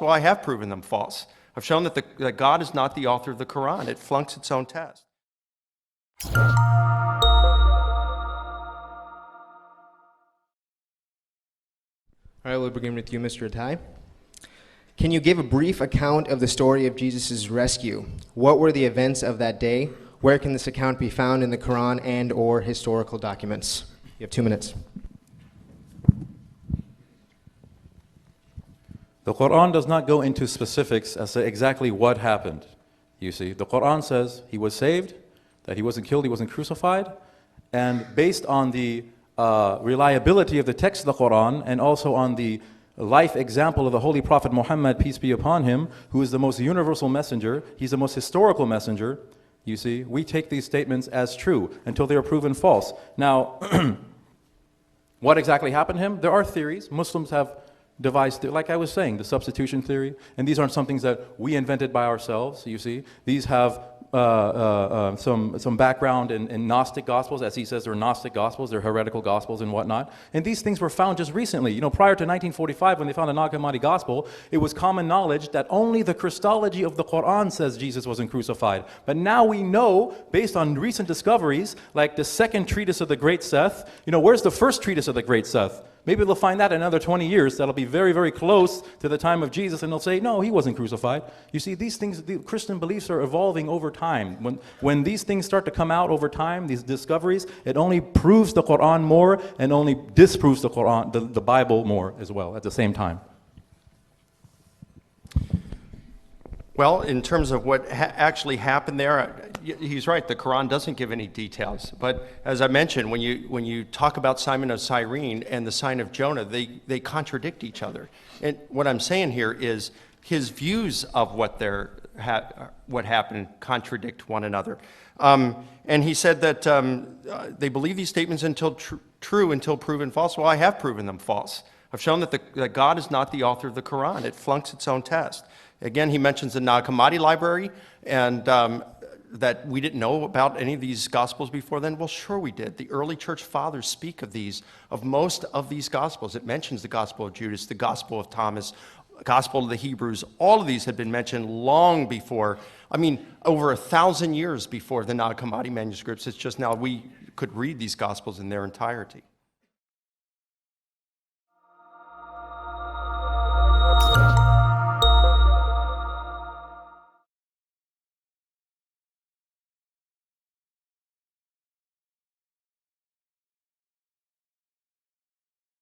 false? Well, I have proven them false. I've shown that God is not the author of the Quran. It flunks its own test. All right, we'll begin with you, Mr. Ataie. Can you give a brief account of the story of Jesus' rescue? What were the events of that day? Where can this account be found in the Quran and or historical documents? You have 2 minutes. The Quran does not go into specifics as to exactly what happened. You see, the Quran says he was saved, that he wasn't killed, he wasn't crucified, and based on the reliability of the text of the Quran and also on the life example of the Holy Prophet Muhammad, peace be upon him, who is the most universal messenger, he's the most historical messenger, you see, we take these statements as true until they are proven false. Now, what exactly happened to him? There are theories. Muslims have devised, like I was saying, the substitution theory, and these aren't some things that we invented by ourselves, you see. These have some background in Gnostic Gospels. As he says, they're Gnostic Gospels, they're heretical Gospels and whatnot. And these things were found just recently. You know, prior to 1945, when they found the Nag Hammadi Gospel, it was common knowledge that only the Christology of the Quran says Jesus wasn't crucified. But now we know, based on recent discoveries, like the second treatise of the Great Seth, you know, where's the first treatise of the Great Seth? Maybe they'll find that in another 20 years. That'll be very, very close to the time of Jesus, and they'll say, no, he wasn't crucified. You see, these things, the Christian beliefs are evolving over time. When these things start to come out over time, these discoveries, it only proves the Quran more and only disproves the Quran, the Bible more as well at the same time. Well, in terms of what actually happened there, he's right, the Quran doesn't give any details. But as I mentioned, when you talk about Simon of Cyrene and the sign of Jonah, they contradict each other. And what I'm saying here is his views of what happened contradict one another. And he said that they believe these statements until true until proven false. Well, I have proven them false. I've shown that God is not the author of the Quran. It flunks its own test. Again, he mentions the Nag Hammadi library, and that we didn't know about any of these Gospels before then. Well, sure we did. The early church fathers speak of most of these Gospels. It mentions the Gospel of Judas, the Gospel of Thomas, Gospel of the Hebrews. All of these had been mentioned long before, over 1,000 years before the Nag Hammadi manuscripts. It's just now we could read these Gospels in their entirety.